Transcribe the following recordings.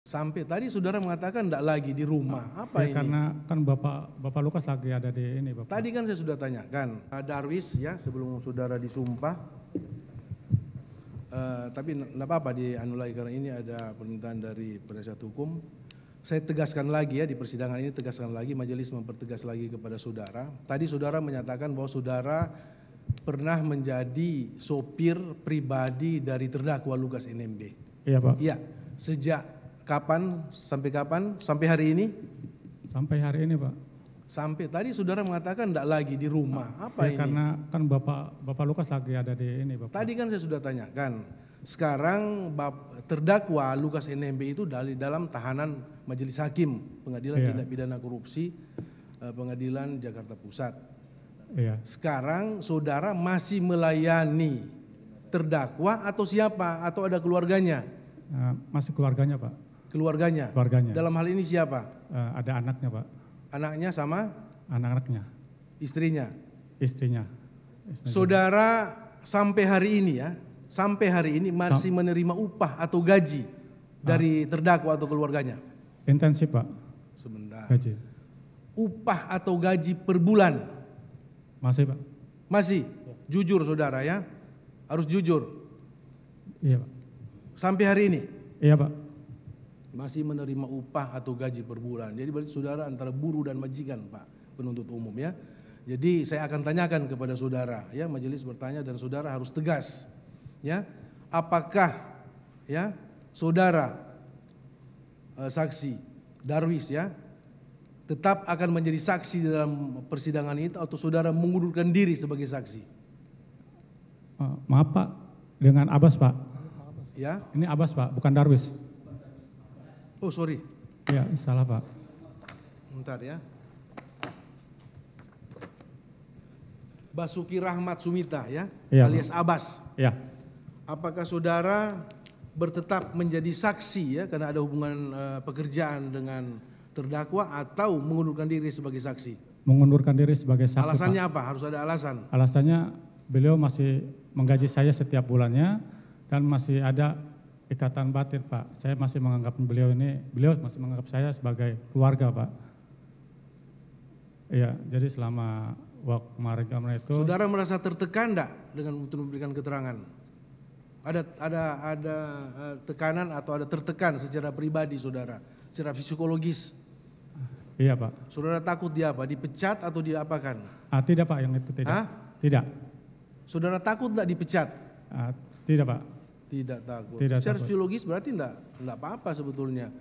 Sampai tadi saudara mengatakan tidak lagi di rumah. Apa Ya, ini? karena kan Bapak Lukas lagi ada di ini, Bapak. Tadi kan saya sudah tanyakan. Darwis ya sebelum saudara disumpah. Tapi tidak apa-apa dianu lagi karena ini ada permintaan dari penasihat hukum. Saya tegaskan lagi ya di persidangan ini, tegaskan lagi, majelis mempertegas lagi kepada saudara. Tadi saudara menyatakan bahwa saudara pernah menjadi sopir pribadi dari terdakwa Lukas NMB. Iya, Pak. Iya. Sejak kapan sampai kapan? Sampai hari ini? Sampai hari ini, Pak. Sampai tadi saudara mengatakan tidak lagi di rumah. Apa Ya, ini? karena kan Bapak Lukas lagi ada di ini, Bapak. Tadi kan saya sudah tanyakan. Sekarang terdakwa Lukas NMB itu dalam tahanan Majelis Hakim Pengadilan Tindak Pidana Korupsi Pengadilan Jakarta Pusat. Iya. Sekarang saudara masih melayani terdakwa atau siapa? Atau ada keluarganya? Masih keluarganya, Pak. Keluarganya? Keluarganya. Dalam hal ini siapa? Ada anaknya, Pak. Anaknya sama? Anak-anaknya. Istrinya? Istrinya. Saudara sampai hari ini ya, sampai hari ini masih menerima upah atau gaji dari terdakwa atau keluarganya? Intensif, Pak. Sebentar. Gaji. Upah atau gaji per bulan? Masih, Pak. Masih? Jujur saudara ya, harus jujur. Iya, Pak. Sampai hari ini? Iya, Pak. Masih menerima upah atau gaji per bulan. Jadi berarti saudara antara buruh dan majikan, Pak penuntut umum ya. Jadi saya akan tanyakan kepada saudara ya, majelis bertanya dan saudara harus tegas ya. Apakah ya saudara saksi Darwis ya tetap akan menjadi saksi dalam persidangan itu atau saudara mengundurkan diri sebagai saksi? Maaf, Pak. Dengan Abbas, Pak. Ya. Ini Abbas, Pak, bukan Darwis. Oh, sorry. Ya, salah, Pak. Bentar ya. Basuki Rahmat Sumita ya, alias Abbas. Ya. Apakah saudara bertetap menjadi saksi ya karena ada hubungan pekerjaan dengan terdakwa atau mengundurkan diri sebagai saksi? Mengundurkan diri sebagai saksi. Alasannya Pak. apa? Harus ada alasan. Alasannya beliau masih menggaji saya setiap bulannya dan masih ada ikatan batin, Pak. Saya masih menganggap beliau masih menganggap saya sebagai keluarga, Pak. Iya, jadi selama waktu kemarin itu. Saudara merasa tertekan enggak dengan memberikan keterangan? Ada tekanan atau ada tertekan secara pribadi saudara, secara psikologis? Iya, Pak. Saudara takut dia apa? Dipecat atau diapakan? Tidak, Pak, yang itu tidak. Tidak. Saudara takut enggak dipecat? Tidak, Pak. Tidak takut. Tidak Secara takut. psikologis berarti enggak apa-apa sebetulnya.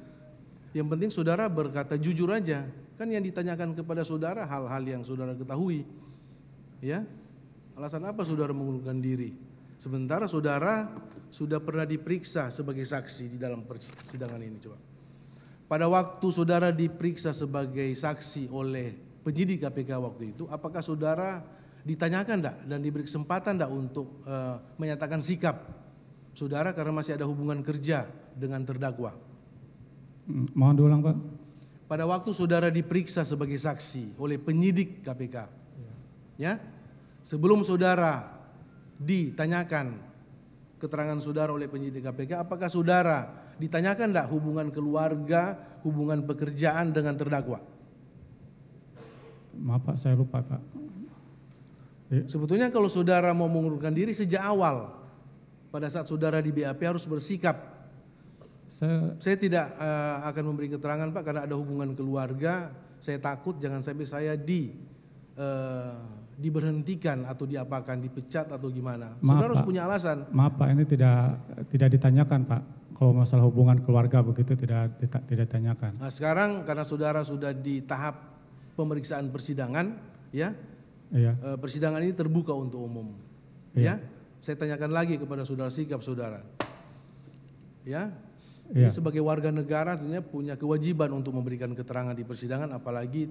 Yang penting saudara berkata jujur aja. Kan yang ditanyakan kepada saudara hal-hal yang saudara ketahui. Ya. Alasan apa saudara mengundurkan diri? Sementara saudara sudah pernah diperiksa sebagai saksi di dalam persidangan ini, coba. Pada waktu saudara diperiksa sebagai saksi oleh penyidik KPK waktu itu, apakah saudara ditanyakan enggak dan diberi kesempatan enggak untuk menyatakan sikap saudara karena masih ada hubungan kerja dengan terdakwa? Mohon diulang, Pak. Pada waktu saudara diperiksa sebagai saksi oleh penyidik KPK, ya, sebelum saudara ditanyakan keterangan saudara oleh penyidik KPK, apakah saudara ditanyakan enggak hubungan keluarga, hubungan pekerjaan dengan terdakwa? Maaf, Pak, saya lupa, Pak. Sebetulnya kalau saudara mau mengundurkan diri sejak awal, pada saat saudara di BAP harus bersikap. Saya tidak akan memberi keterangan, Pak, karena ada hubungan keluarga. Saya takut jangan sampai saya diberhentikan atau diapakan, dipecat atau gimana. Saudara harus punya alasan. Maaf, Pak, ini tidak ditanyakan, Pak. Kalau masalah hubungan keluarga begitu tidak ditanyakan. Nah, sekarang karena saudara sudah di tahap pemeriksaan persidangan, ya. Iya. Persidangan ini terbuka untuk umum. Iya. Ya. Saya tanyakan lagi kepada saudara sikap saudara. Ya. Iya. Ini sebagai warga negara tentunya punya kewajiban untuk memberikan keterangan di persidangan, apalagi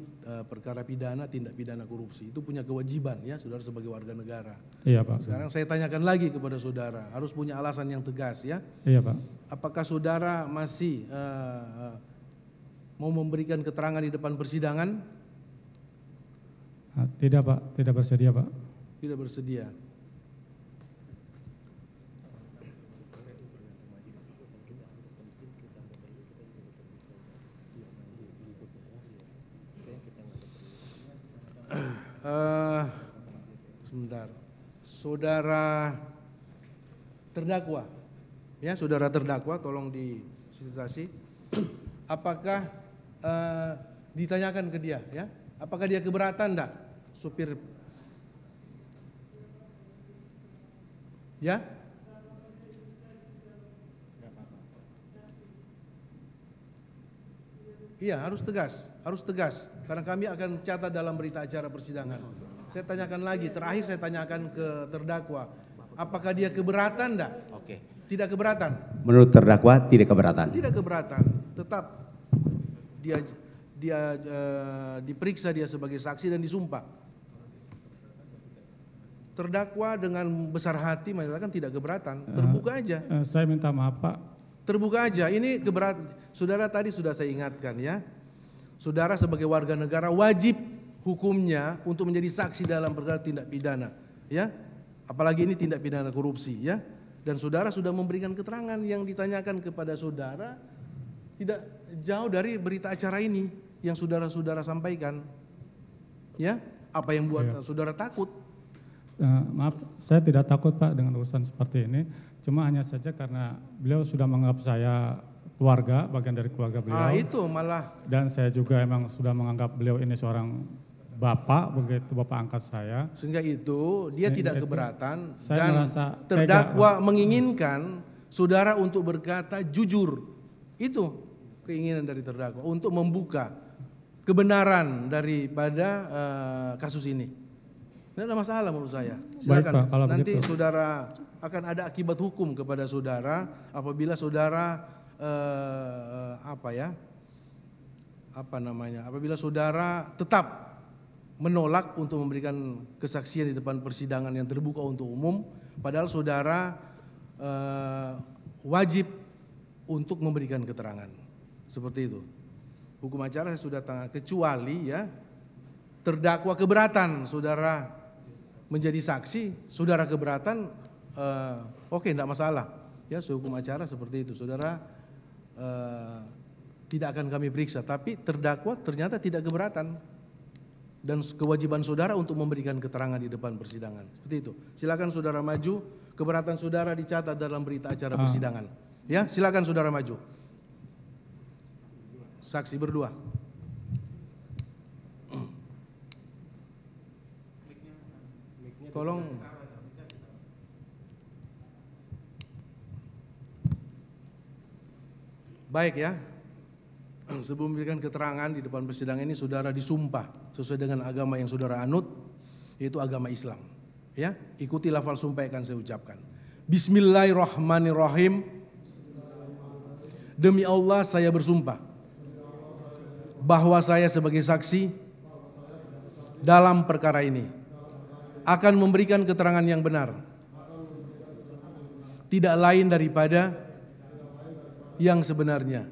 perkara pidana, tindak pidana korupsi. Itu punya kewajiban ya, saudara sebagai warga negara. Iya, Pak. Sekarang saya tanyakan lagi kepada saudara, harus punya alasan yang tegas ya. Iya, Pak. Apakah saudara masih mau memberikan keterangan di depan persidangan? Tidak, Pak. Tidak bersedia, Pak. Tidak bersedia. saudara terdakwa, ya saudara terdakwa, tolong disensasi. Apakah ditanyakan ke dia, ya, apakah dia keberatan enggak, supir, ya? Iya, harus tegas, karena kami akan catat dalam berita acara persidangan. Saya tanyakan lagi, terakhir saya tanyakan ke terdakwa, apakah dia keberatan enggak? Oke. Tidak keberatan. Menurut terdakwa tidak keberatan. Tidak keberatan, tetap dia diperiksa dia sebagai saksi dan disumpah. Terdakwa dengan besar hati menyatakan tidak keberatan, terbuka aja. Saya minta maaf Pak. Terbuka aja, ini keberatan. Saudara tadi sudah saya ingatkan, ya. Saudara sebagai warga negara wajib hukumnya untuk menjadi saksi dalam perkara tindak pidana, ya. Apalagi ini tindak pidana korupsi, ya. Dan saudara sudah memberikan keterangan yang ditanyakan kepada saudara tidak jauh dari berita acara ini yang saudara-saudara sampaikan, ya. Apa yang buat saudara takut? Maaf, saya tidak takut Pak dengan urusan seperti ini. Cuma hanya saja karena beliau sudah menganggap saya keluarga, bagian dari keluarga beliau. Itu malah. Dan saya juga emang sudah menganggap beliau ini seorang bapak, begitu bapak angkat saya. Sehingga itu dia tidak keberatan dan terdakwa menginginkan saudara untuk berkata jujur. Itu keinginan dari terdakwa untuk membuka kebenaran daripada kasus ini. Tidak ada masalah menurut saya. Silakan. Baik, Pak, kalau nanti begitu. saudara akan ada akibat hukum kepada saudara apabila saudara apabila saudara tetap menolak untuk memberikan kesaksian di depan persidangan yang terbuka untuk umum, padahal saudara wajib untuk memberikan keterangan. Seperti itu. Hukum acara saya sudah tanggal, kecuali ya terdakwa keberatan, saudara menjadi saksi, saudara keberatan, oke, tidak masalah. Ya, hukum acara seperti itu. Saudara tidak akan kami periksa, tapi terdakwa ternyata tidak keberatan dan kewajiban saudara untuk memberikan keterangan di depan persidangan. Seperti itu. Silakan saudara maju, keberatan saudara dicatat dalam berita acara persidangan. Ya, silakan saudara maju. Saksi berdua. Tolong. Baik ya. Sebelum memberikan keterangan di depan persidangan ini, saudara disumpah sesuai dengan agama yang saudara anut, yaitu agama Islam. Ya, ikuti lafal sumpah yang akan saya ucapkan. Bismillahirrahmanirrahim. Demi Allah saya bersumpah bahwa saya sebagai saksi dalam perkara ini akan memberikan keterangan yang benar, tidak lain daripada yang sebenarnya,